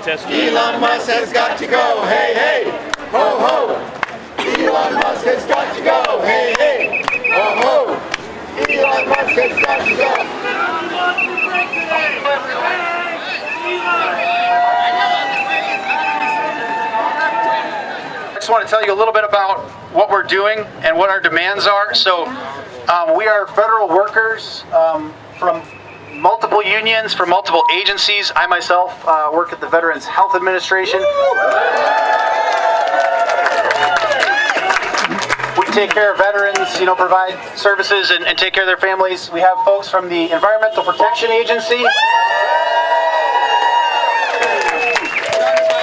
Elon Musk has got to go. Hey, hey, ho, ho. Elon Musk has got to go. Hey, hey, ho, ho. Elon Musk has got to go. I just want to tell you a little bit about what we're doing and what our demands are. So we are federal workers from multiple unions, from multiple agencies. I myself work at the Veterans Health Administration. We take care of veterans, provide services and take care of their families. We have folks from the Environmental Protection Agency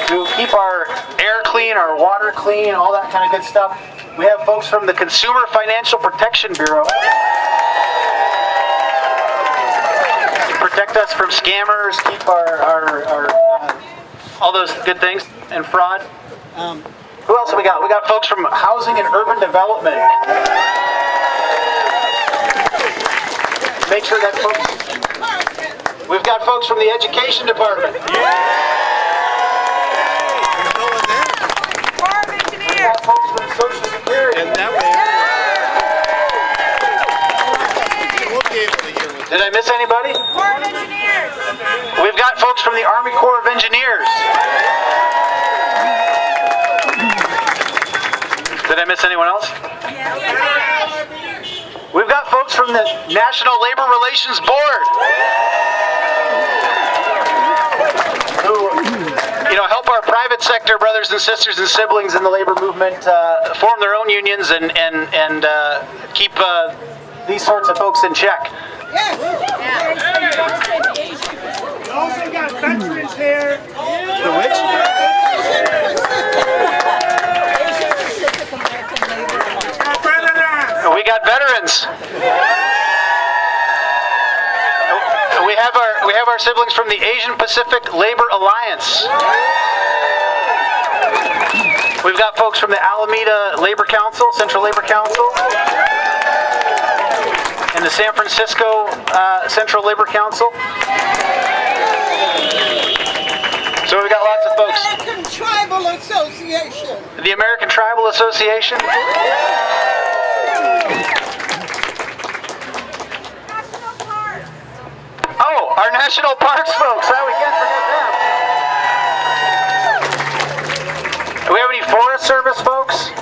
to keep our air clean, our water clean, all that kind of good stuff. We have folks from the Consumer Financial Protection Bureau to protect us from scammers, keep our all those good things, and fraud. Who else have we got? We got folks from Housing and Urban Development. Make sure that folks. We've got folks from the Education Department. We've got folks from Social Security. And that way, we'll be able to hear what. Did I miss anybody? Corps of Engineers. We've got folks from the Army Corps of Engineers. Did I miss anyone else? We've got folks from the National Labor Relations Board who, help our private sector brothers and sisters and siblings in the labor movement form their own unions and keep these sorts of folks in check. We also got veterans here. The which? We got veterans. We have our siblings from the Asian Pacific Labor Alliance. We've got folks from the Alameda Labor Council, Central Labor Council, and the San Francisco Central Labor Council. So we've got lots of folks. American Tribal Association. The American Tribal Association. Oh, our national parks folks. How we can't forget them. Do we have any Forest Service folks?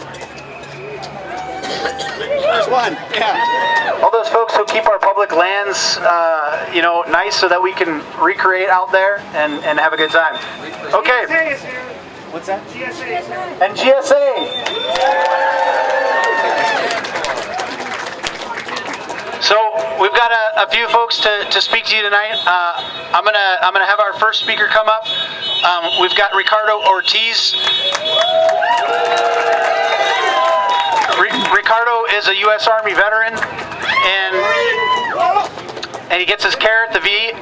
There's one. Yeah. All those folks who keep our public lands, nice so that we can recreate out there and have a good time. Okay. GSA is here. What's that? GSA is here. And GSA. So we've got a few folks to speak to you tonight. I'm gonna have our first speaker come up. We've got Ricardo Ortiz. Ricardo is a U.S. Army veteran, and he gets his care at the VA,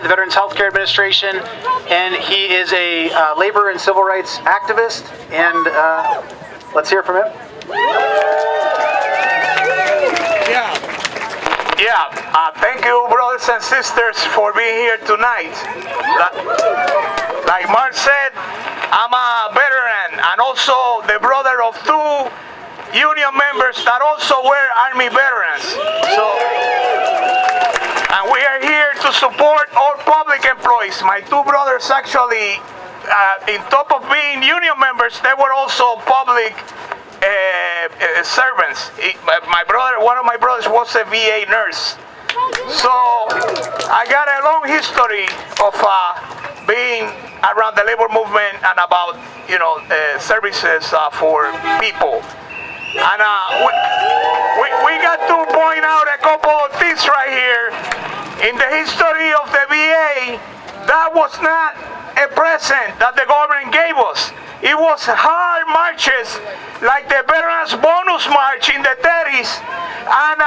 the Veterans Healthcare Administration, and he is a labor and civil rights activist. And let's hear from him. Thank you, brothers and sisters, for being here tonight. Like Mark said, I'm a veteran and also the brother of two union members that also were Army veterans. And we are here to support all public employees. My two brothers actually, in top of being union members, they were also public servants. One of my brothers was a VA nurse. So I got a long history of being around the labor movement and about services for people. And we got to point out a couple of things right here. In the history of the VA, that was not a present that the government gave us. It was hard marches like the Veterans Bonus March in the 30s and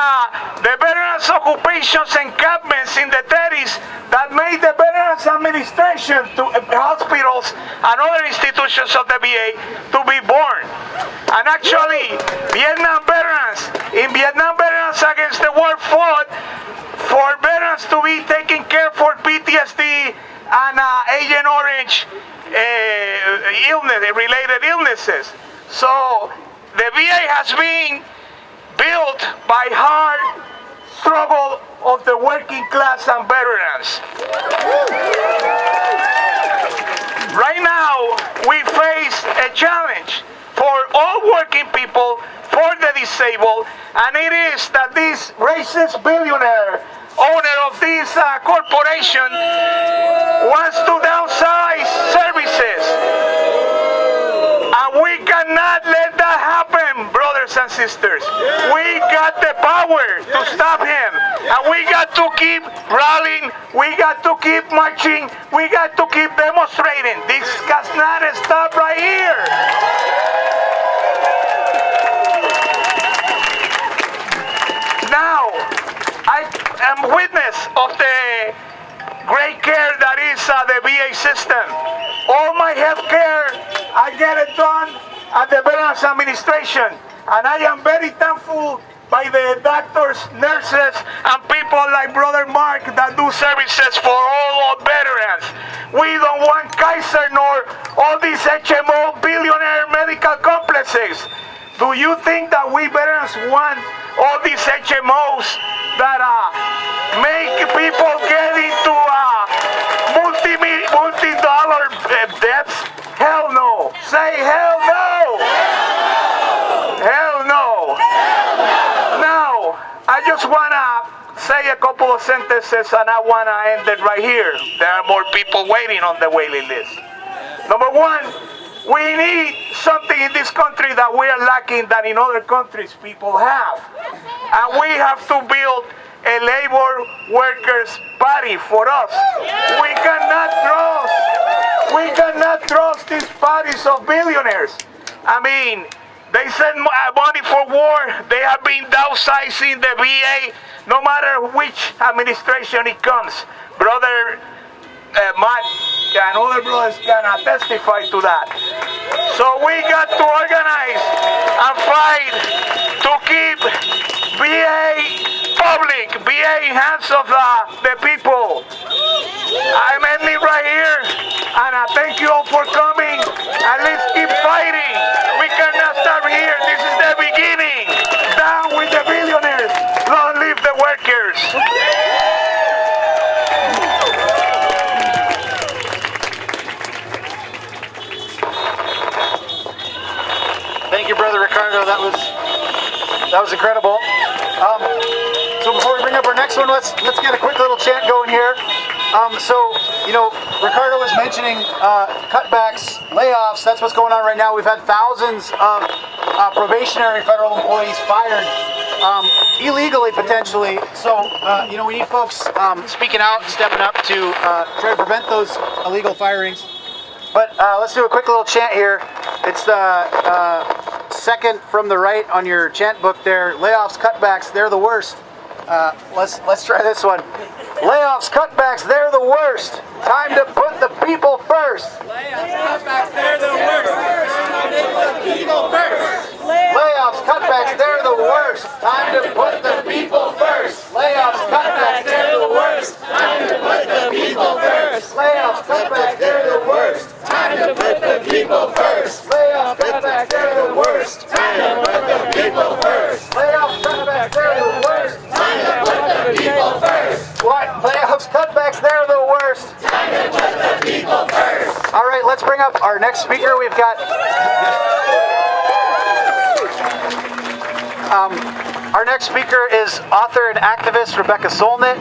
the Veterans Occupations Encampments in the 30s that made the Veterans Administration to hospitals and other institutions of the VA to be born. And actually, Vietnam veterans against the war fought for veterans to be taken care for PTSD and Agent Orange related illnesses. So the VA has been built by hard struggle of the working class and veterans. Right now, we face a challenge for all working people, for the disabled, and it is that this racist billionaire, owner of this corporation, wants to downsize services. And we cannot let that happen, brothers and sisters. We got the power to stop him. And we got to keep rallying. We got to keep marching. We got to keep demonstrating. This does not stop right here. Now, I am witness of the great care that is the VA system. All my health care, I get it done at the Veterans Administration. And I am very thankful by the doctors, nurses, and people like Brother Mark that do services for all veterans. We don't want Kaiser nor all these HMO billionaire medical complexes. Do you think that we veterans want all these HMOs that make people get into multi-dollar debts? Hell no. Say hell no. Hell no. Now, I just want to say a couple of sentences and I want to end it right here. There are more people waiting on the waiting list. Number one, we need something in this country that we are lacking that in other countries people have. And we have to build a labor workers' party for us. We cannot trust these parties of billionaires. I mean, they send money for war. They have been downsizing the VA no matter which administration it comes. Brother Matt and other brothers can testify to that. So we got to organize and fight to keep VA public, VA in hands of the people. I'm ending right here, and I thank you all for coming, and let's keep fighting. We cannot stop here. This is the beginning. Down with the billionaires. Long live the workers. Thank you, Brother Ricardo. That was incredible. So before we bring up our next one, let's get a quick little chant going here. Ricardo was mentioning cutbacks, layoffs. That's what's going on right now. We've had thousands of probationary federal employees fired illegally, potentially. So, we need folks speaking out and stepping up to try to prevent those illegal firings. But let's do a quick little chant here. It's the second from the right on your chant book there. Layoffs, cutbacks, they're the worst. Let's try this one. Layoffs, cutbacks, they're the worst. Time to put the people first. Layoffs, cutbacks, they're the worst. Time to put the people first. Layoffs, cutbacks, they're the worst. Time to put the people first. Layoffs, cutbacks, they're the worst. Time to put the people first. Layoffs, cutbacks, they're the worst. Time to put the people first. Layoffs, cutbacks, they're the worst. Time to put the people first. Layoffs, cutbacks, they're the worst. Time to put the people first. What? Layoffs, cutbacks, they're the worst. Time to put the people first. All right, let's bring up our next speaker. We've got our next speaker is author and activist Rebecca Solnit.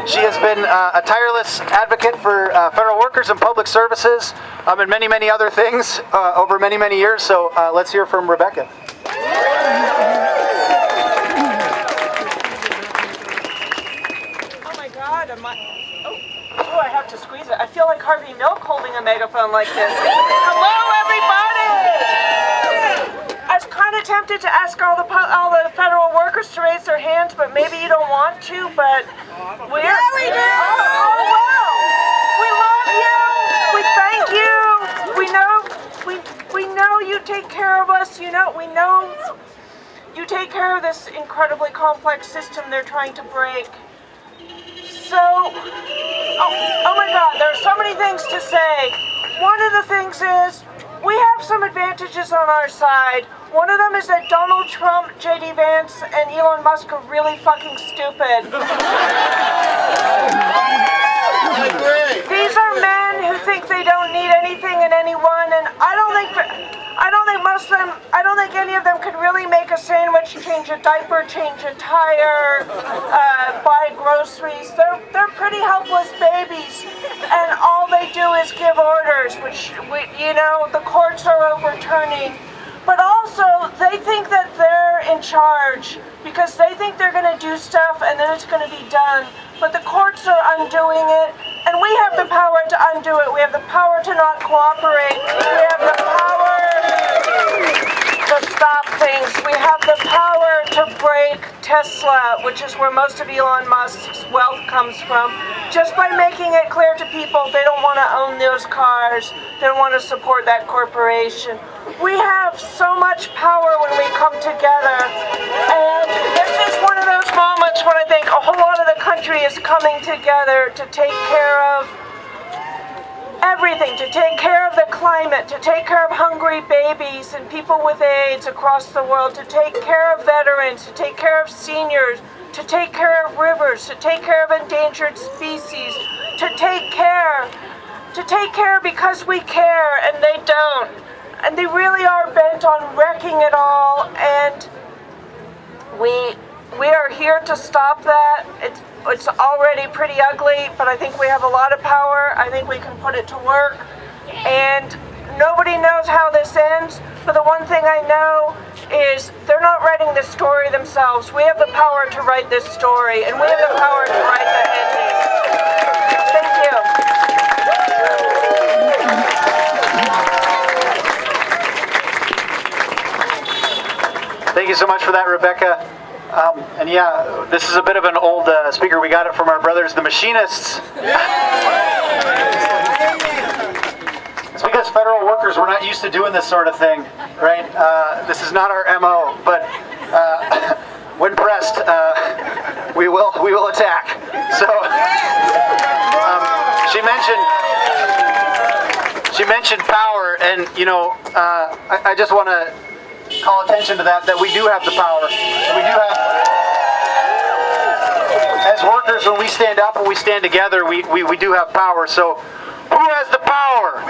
She has been a tireless advocate for federal workers and public services and many, many other things over many, many years. So let's hear from Rebecca. Oh my God, oh, I have to squeeze it. I feel like Harvey Milk holding a megaphone like this. Hello, everybody! I was kind of tempted to ask all the federal workers to raise their hands, but maybe you don't want to, but we're... Yeah, we do! Oh, wow! We love you! We thank you! We know you take care of us, we know you take care of this incredibly complex system they're trying to break. So, Oh my God, there are so many things to say. One of the things is, we have some advantages on our side. One of them is that Donald Trump, J.D. Vance, and Elon Musk are really fucking stupid. I agree. These are men who think they don't need anything and anyone, and I don't think most of them, I don't think any of them could really make a sandwich, change a diaper, change a tire, buy groceries. They're pretty helpless babies, and all they do is give orders, which the courts are overturning. But also, they think that they're in charge because they think they're going to do stuff and then it's going to be done. But the courts are undoing it, and we have the power to undo it. We have the power to not cooperate. We have the power to stop things. We have the power to break Tesla, which is where most of Elon Musk's wealth comes from, just by making it clear to people they don't want to own those cars, they don't want to support that corporation. We have so much power when we come together, and this is one of those moments when I think a whole lot of the country is coming together to take care of everything, to take care of the climate, to take care of hungry babies and people with AIDS across the world, to take care of veterans, to take care of seniors, to take care of rivers, to take care of endangered species, to take care because we care and they don't. And they really are bent on wrecking it all, and we are here to stop that. It's already pretty ugly, but I think we have a lot of power. I think we can put it to work, and nobody knows how this ends, but the one thing I know is they're not writing this story themselves. We have the power to write this story, and we have the power to write the ending. Thank you. Thank you so much for that, Rebecca. And yeah, this is a bit of an old speaker. We got it from our brothers, the Machinists. It's because federal workers, we're not used to doing this sort of thing, right? This is not our MO, but when pressed, we will attack. So she mentioned power, and I just want to call attention to that we do have the power. We do have, as workers, when we stand up and we stand together, we do have power. So who has the power?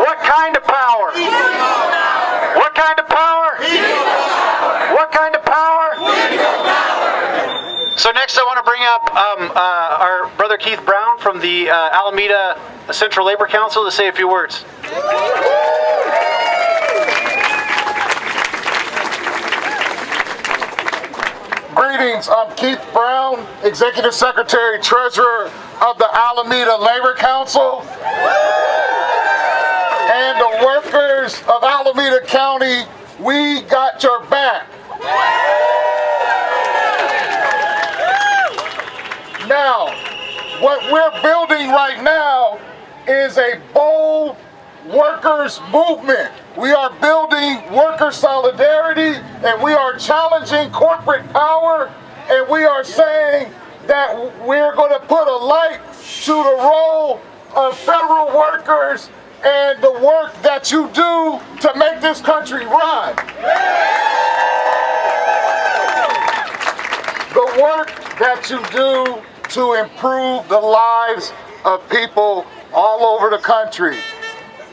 What kind of power? What kind of power? What kind of power? So next I want to bring up our brother Keith Brown from the Alameda Central Labor Council to say a few words. Greetings, I'm Keith Brown, Executive Secretary, Treasurer of the Alameda Labor Council. And the workers of Alameda County, we got your back. Now, what we're building right now is a bold workers' movement. We are building worker solidarity, and we are challenging corporate power, and we are saying that we're going to put a light to the role of federal workers and the work that you do to make this country run. The work that you do to improve the lives of people all over the country.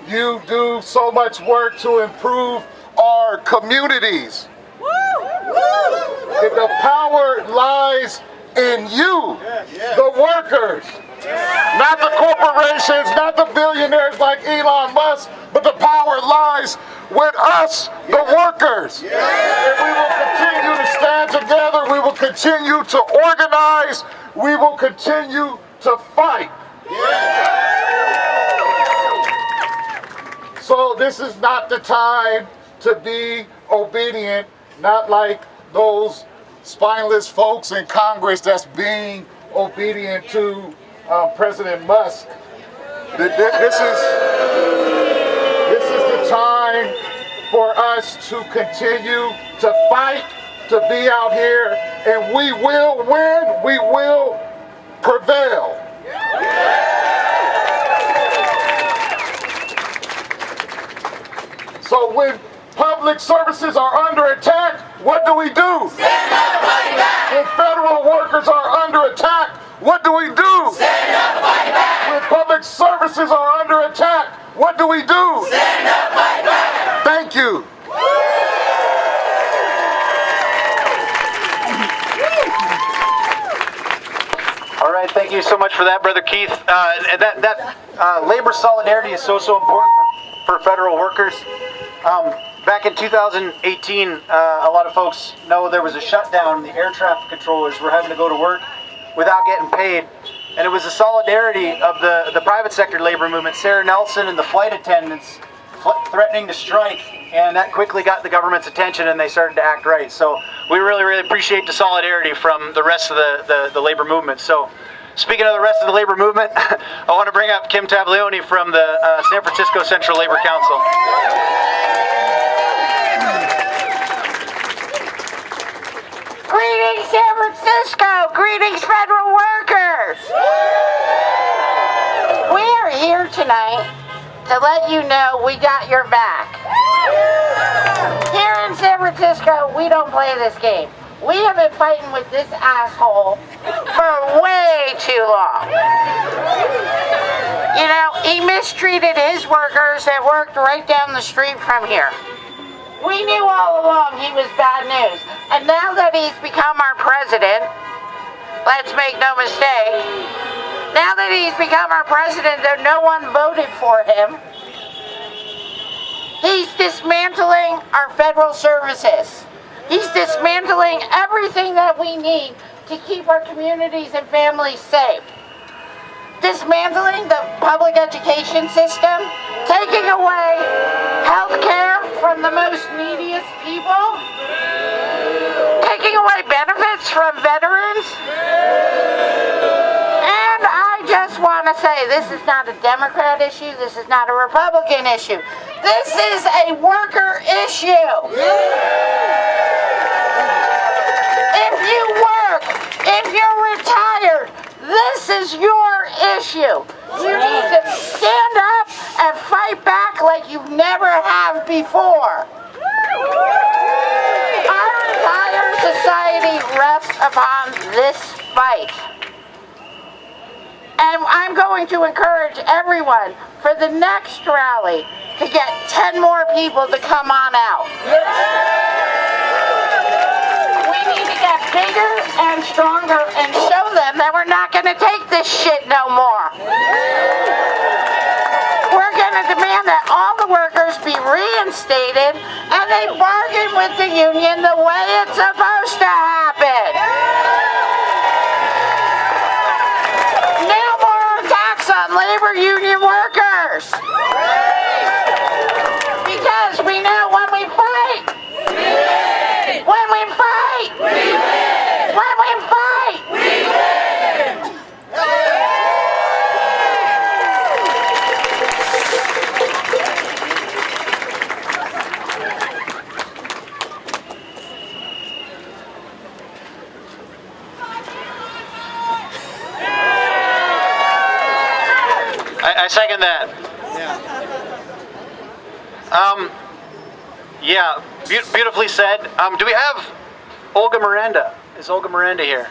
You do so much work to improve our communities. The power lies in you, the workers. Not the corporations, not the billionaires like Elon Musk, but the power lies with us, the workers. And we will continue to stand together. We will continue to organize. We will continue to fight. So this is not the time to be obedient, not like those spineless folks in Congress that's being obedient to President Musk. This is the time for us to continue to fight, to be out here, and we will win, we will prevail. So when public services are under attack, what do we do? Stand up, fight back. When federal workers are under attack, what do we do? Stand up, fight back. When public services are under attack, what do we do? Stand up, fight back. Thank you. All right, thank you so much for that, Brother Keith. And that labor solidarity is so important for federal workers. Back in 2018, a lot of folks know there was a shutdown. The air traffic controllers were having to go to work without getting paid. And it was the solidarity of the private sector labor movement, Sarah Nelson and the flight attendants threatening to strike. And that quickly got the government's attention and they started to act right. So we really appreciate the solidarity from the rest of the labor movement. So speaking of the rest of the labor movement, I want to bring up Kim Taglioni from the San Francisco Central Labor Council. Greetings, San Francisco! Greetings, federal workers! We are here tonight to let you know we got your back. Here in San Francisco, we don't play this game. We have been fighting with this asshole for way too long. You know, he mistreated his workers that worked right down the street from here. We knew all along he was bad news. And now that he's become our president, let's make no mistake, now that he's become our president, though no one voted for him, he's dismantling our federal services. He's dismantling everything that we need to keep our communities and families safe. Dismantling the public education system, taking away health care from the most neediest people, taking away benefits from veterans. And I just want to say, this is not a Democrat issue, this is not a Republican issue. This is a worker issue. If you work, if you're retired, this is your issue. You need to stand up and fight back like you've never have before. Our entire society rests upon this fight. And I'm going to encourage everyone for the next rally to get 10 more people to come on out. We need to get bigger and stronger and show them that we're not going to take this shit no more. We're going to demand that all the workers be reinstated and they bargain with the union the way it's supposed to happen. No more attacks on labor union workers. Because we know when we fight, when we fight, when we fight, I second that. Yeah, beautifully said. Do we have Olga Miranda? Is Olga Miranda here?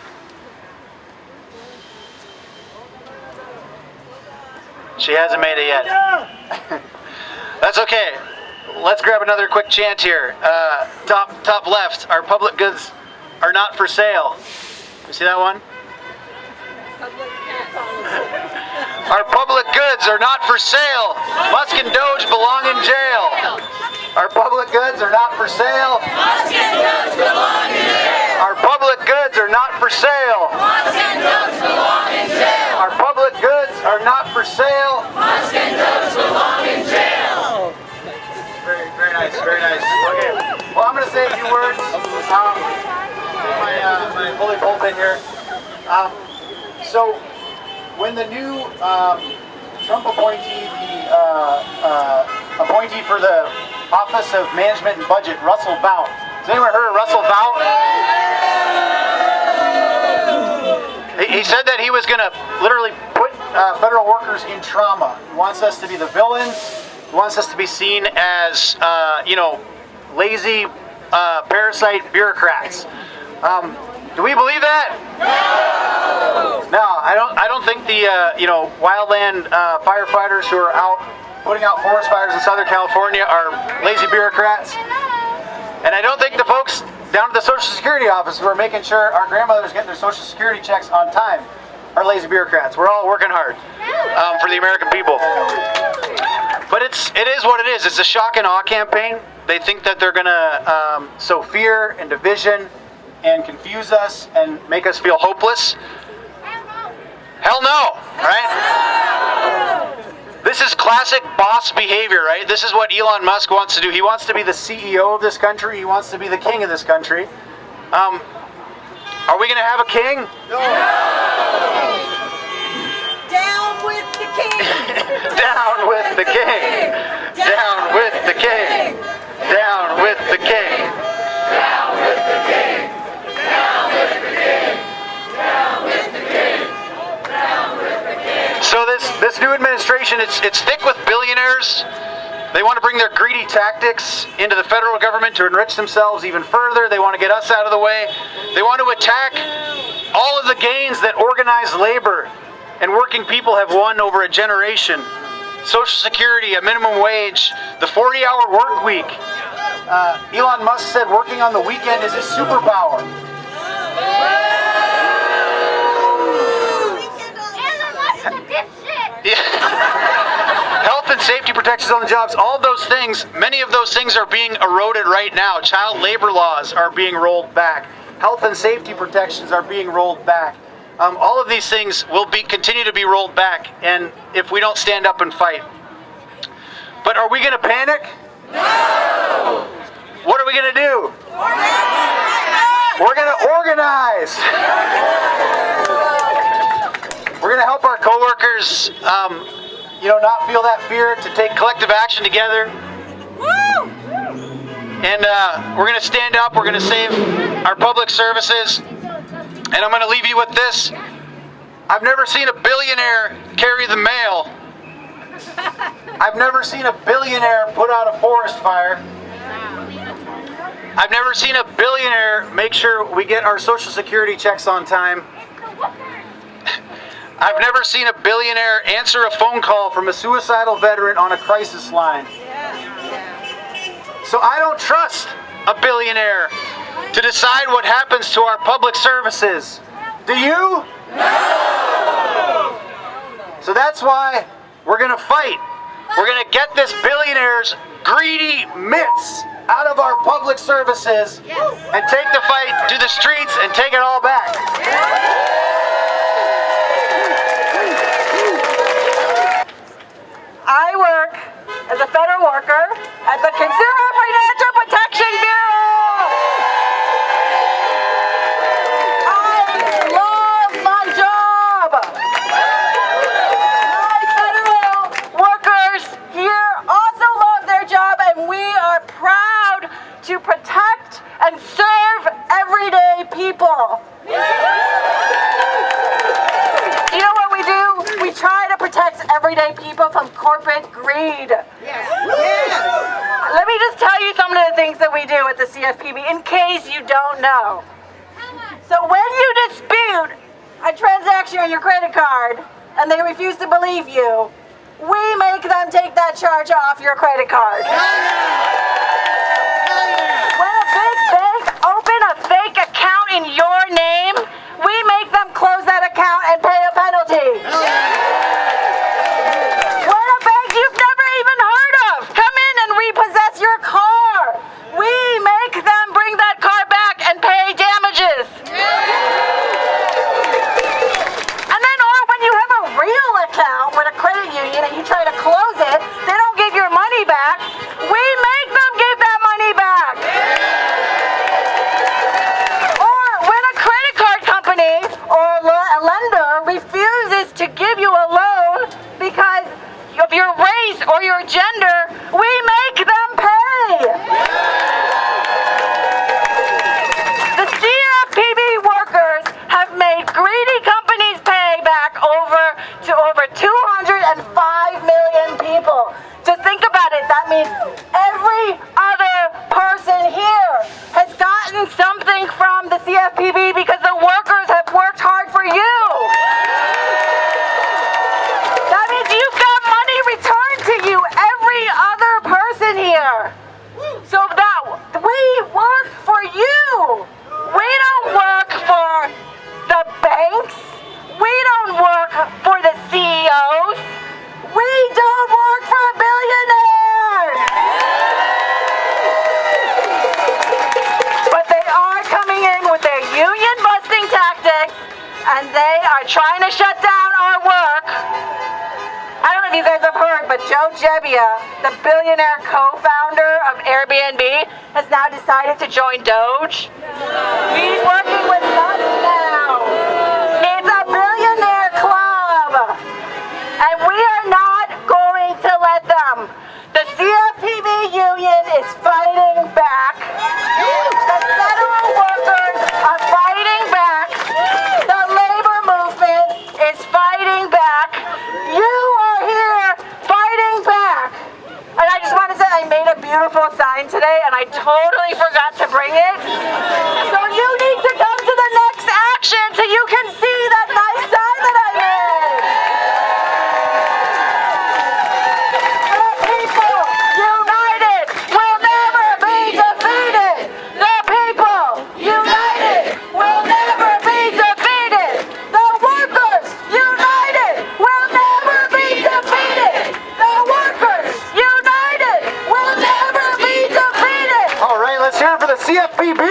She hasn't made it yet. That's okay. Let's grab another quick chant here. Top left. Our public goods are not for sale. You see that one? Our public goods are not for sale. Musk and DOGE belong in jail. Our public goods are not for sale. Musk and DOGE belong in jail. Our public goods are not for sale. Musk and DOGE belong in jail. Our public goods are not for sale. Musk and DOGE belong in jail. Very nice, very nice. Okay, well, I'm going to say a few words. Take my bully pulpit here. So, when the new Trump appointee, the appointee for the Office of Management and Budget, Russell Vought. Has anyone heard of Russell Vought? He said that he was going to literally put federal workers in trauma. He wants us to be the villains. He wants us to be seen as, lazy, parasite bureaucrats. Do we believe that? No, I don't think the wildland firefighters who are out putting out forest fires in Southern California are lazy bureaucrats. And I don't think the folks down at the Social Security office who are making sure our grandmothers get their Social Security checks on time are lazy bureaucrats. We're all working hard for the American people. But it is what it is. It's a shock and awe campaign. They think that they're gonna sow fear and division and confuse us and make us feel hopeless. Hell no, right? This is classic boss behavior, right? This is what Elon Musk wants to do. He wants to be the CEO of this country. He wants to be the king of this country. Are we going to have a king? No. Down with the king. Down with the king. Down with the king. Down with the king. Down with the king. Down with the king. Down with the king. Down with the king. So this new administration, it's thick with billionaires. They want to bring their greedy tactics into the federal government to enrich themselves even further. They want to get us out of the way. They want to attack all of the gains that organized labor and working people have won over a generation. Social Security, a minimum wage, the 40-hour work week. Elon Musk said working on the weekend is his superpower. Health and safety protections on the jobs, all those things, many of those things are being eroded right now. Child labor laws are being rolled back. Health and safety protections are being rolled back. All of these things will continue to be rolled back, and if we don't stand up and fight. But are we going to panic? No! What are we going to do? We're going to organize. We're going to help our coworkers, not feel that fear, to take collective action together. And we're going to stand up. We're going to save our public services. And I'm going to leave you with this. I've never seen a billionaire carry the mail. I've never seen a billionaire put out a forest fire. I've never seen a billionaire make sure we get our Social Security checks on time. I've never seen a billionaire answer a phone call from a suicidal veteran on a crisis line. So I don't trust a billionaire to decide what happens to our public services. Do you? No! So that's why we're going to fight. We're going to get this billionaire's greedy mitts out of our public services and take the fight to the streets and take it all back. I work as a federal worker at the Consumer Financial Protection Bureau. I love my job. My federal workers here also love their job, and we are proud to protect and serve everyday people. You know what we do? We try to protect everyday people from corporate greed. Yes. Let me just tell you some of the things that we do at the CFPB in case you don't know. So when you dispute a transaction on your credit card and they refuse to believe you, we make them take that charge off your credit card. When a big bank open a fake account in your name, we make them close that account and pay a penalty. When a bank you've never even heard of come in and repossess your car, we make them bring that car back and pay damages. And then, or when you have a real account with a credit union and you try to close it, they don't give your money back, we make them give with their union busting tactics, and they are trying to shut down our work. I don't know if you guys have heard, but Joe Gebbia, the billionaire co-founder of Airbnb, has now decided to join DOGE. He's working with us now. It's a billionaire club, and we are not going to let them. The CFPB union is fighting back. The federal workers are fighting back. The labor movement is fighting back. You are here fighting back. And I just want to say I made a beautiful sign today and I totally forgot to bring it. So you need to come to the next action so you can see that nice sign that I made. The people united will never be defeated. The people united will never be defeated. The workers united will never be defeated. The workers united will never be defeated. All right, let's hear it for the CFPB.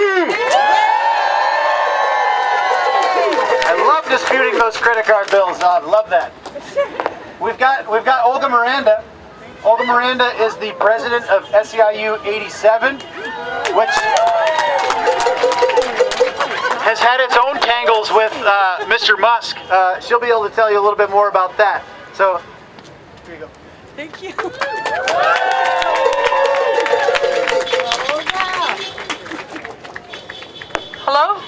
I love disputing those credit card bills. I love that. We've got Olga Miranda. Olga Miranda is the president of SEIU 87, which has had its own tangles with Mr. Musk. She'll be able to tell you a little bit more about that. So, here you go. Thank you. Hello?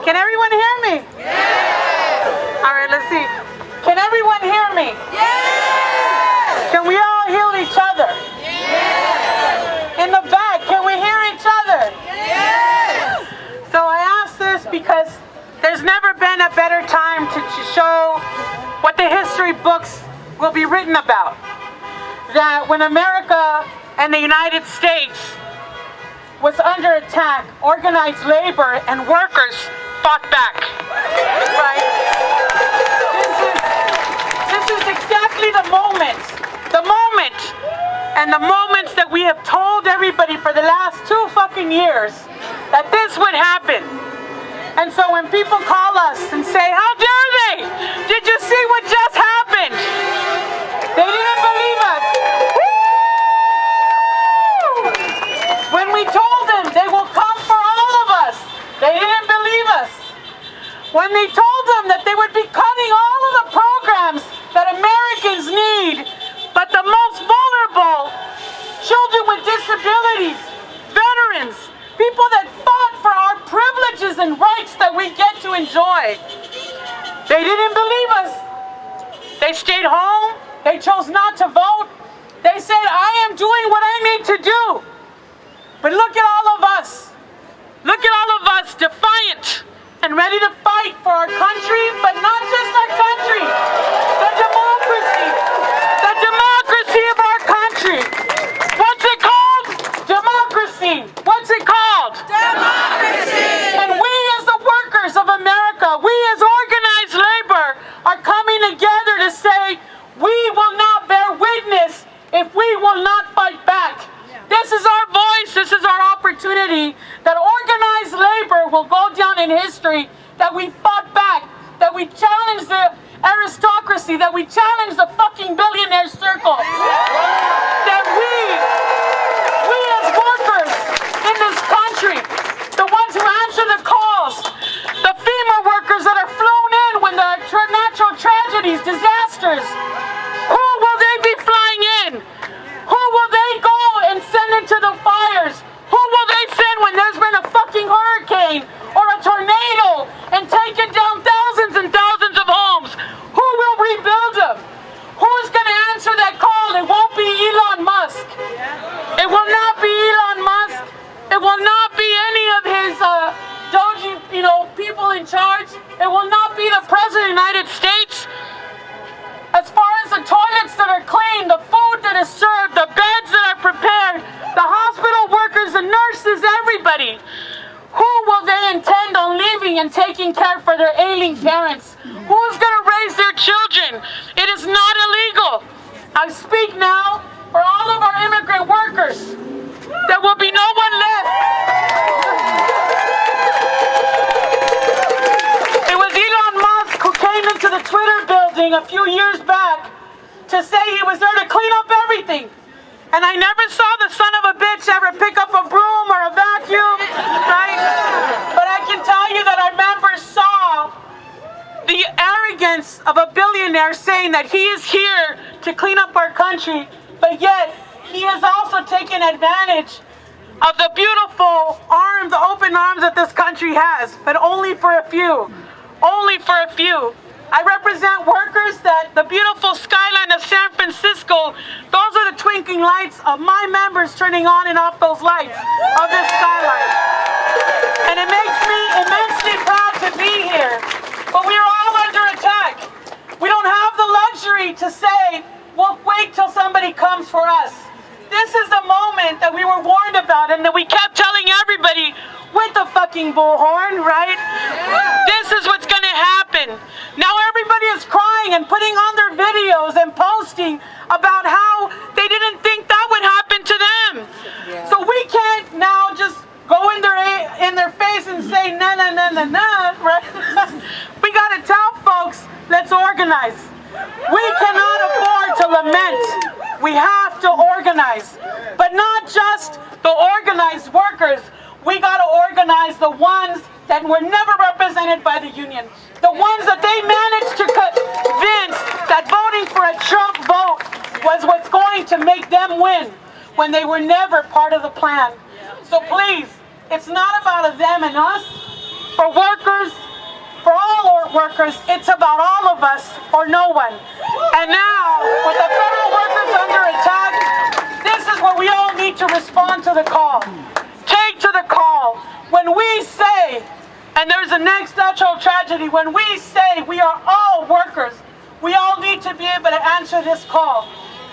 Can everyone hear me? Yeah. All right, let's see. Can everyone hear me? Yeah. Can we all hear each other? Yeah. In the back, can we hear each other? Yeah. So I ask this because there's never been a better time to show what the history books will be written about. That when America and the United States was under attack, organized labor and workers fought back. Right? This is exactly the moment, and the moments that we have told everybody for the last 2 fucking years that this would happen. And so when people call us and say, how dare they? Did you see what just happened? They didn't believe us. When we told them they will come for all of us, they didn't believe us. When they told them that they would be cutting all of the programs that Americans need, but the most vulnerable, children with disabilities, veterans, people that fought for our privileges and rights that we get to enjoy, they didn't believe us. They stayed home. They chose not to vote. They said, I am doing what I need to do. But look at all of us. Look at all of us defiant and ready to fight for our country, but not just our country. The democracy. The democracy of our country. What's it called? Democracy. What's it called? Democracy. And we as the workers of America, we as organized labor are coming together to say we will not bear witness if we will not fight back. This is our voice, this is our opportunity, that organized labor will go down in history, that we fought back, that we challenged the aristocracy, that we challenged the fucking billionaire circle, that we as workers in this country, the ones who answer the calls, the FEMA workers that are flown in when the natural tragedies, disasters, who will they be flying in? Who will they go and send into the fires? Who will they send when there's been a fucking hurricane or a tornado and taken down thousands and thousands of homes? Who will rebuild them? Who's going to answer that call? It won't be Elon Musk. It will not be Elon Musk. It will not be any of his DOGE, people in charge. It will not be the President of the United States. As far as the toilets that are clean, the food that is served, the beds that are prepared, the hospital workers, the nurses, everybody, who will they intend on leaving and taking care for their ailing parents? Who's going to raise their children? It is not illegal. I speak now for all of our immigrant workers. There will be no one left. hearing a few years back to say he was there to clean up everything. And I never saw the son of a bitch ever pick up a broom or a vacuum, right? But I can tell you that our members saw the arrogance of a billionaire saying that he is here to clean up our country, but yet he has also taken advantage of the beautiful arms, the open arms that this country has, but only for a few. Only for a few. I represent workers that the beautiful skyline of San Francisco, those are the twinkling lights of my members turning on and off those lights of this skyline. And it makes me immensely proud to be here. But we are all under attack. We don't have the luxury to say, we'll wait till somebody comes for us. This is the moment that we were warned about and that we kept telling everybody with the fucking bullhorn, right? This is what's gonna happen. Now everybody is crying and putting on their videos and posting about how they didn't think that would happen to them. So we can't now just go in their face and say na na na na na, right? We gotta tell folks, let's organize. We cannot afford to lament. We have to organize. But not just the organized workers. We gotta organize the ones that were never represented by the union. The ones that they managed to convince that voting for a Trump vote was what's going to make them win when they were never part of the plan. So please, it's not about a them and us. For workers, for all our workers, it's about all of us or no one. And now, with the federal workers under attack, this is where we all need to respond to the call. Take to the call. When we say, and there's an existential tragedy, when we say we are all workers, we all need to be able to answer this call.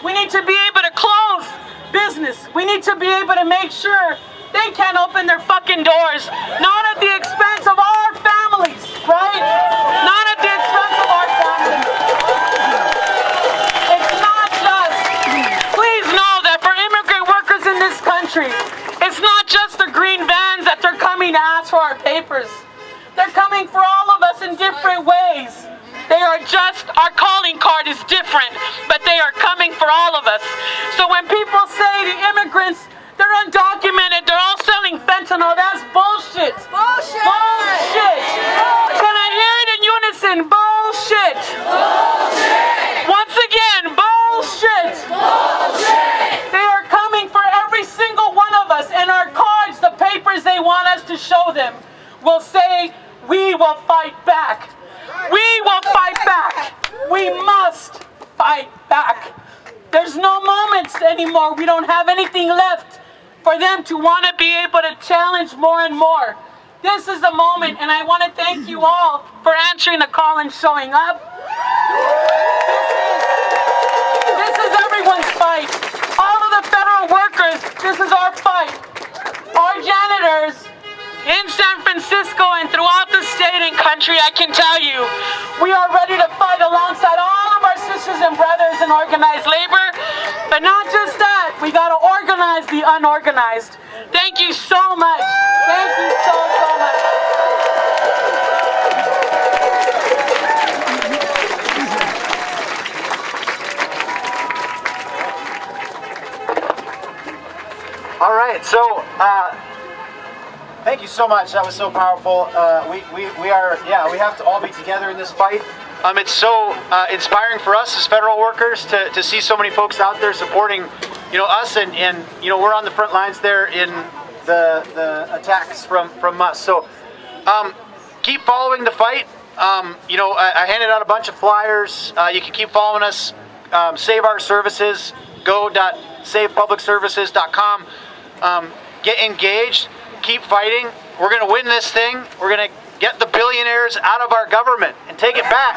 We need to be able to close business. We need to be able to make sure they can't open their fucking doors, not at the expense of our families, right? Not at the expense of our families. It's not just, please know that for immigrant workers in this country, it's not just the green vans that they're coming to ask for our papers. They're coming for all of us in different ways. They are just, our calling card is different, but they are coming for all of us. So when people say the immigrants, they're undocumented, they're all selling fentanyl, that's bullshit. Bullshit! Bullshit! Can I hear it in unison? Bullshit! Bullshit! Once again, bullshit! Bullshit! They are coming for every single one of us, and our cards, the papers they want us to show them, will say, we will fight back. We will fight back. We must fight back. There's no moments anymore. We don't have anything left for them to want to be able to challenge more and more. This is the moment, and I want to thank you all for answering the call and showing up. This is everyone's fight. All of the federal workers, this is our fight. Our janitors in San Francisco and throughout the state and country, I can tell you, we are ready to fight alongside all of our sisters and brothers in organized labor. But not just that, we got to organize the unorganized. Thank you so much. Thank you so much. All right, so thank you so much. That was so powerful. We have to all be together in this fight. It's so inspiring for us as federal workers to see so many folks out there supporting, us, and we're on the front lines there in the attacks from Musk. So keep following the fight. I handed out a bunch of flyers. You can keep following us. Save our services. Go.savepublicservices.com. Get engaged. Keep fighting. We're going to win this thing. We're going to get the billionaires out of our government and take it back.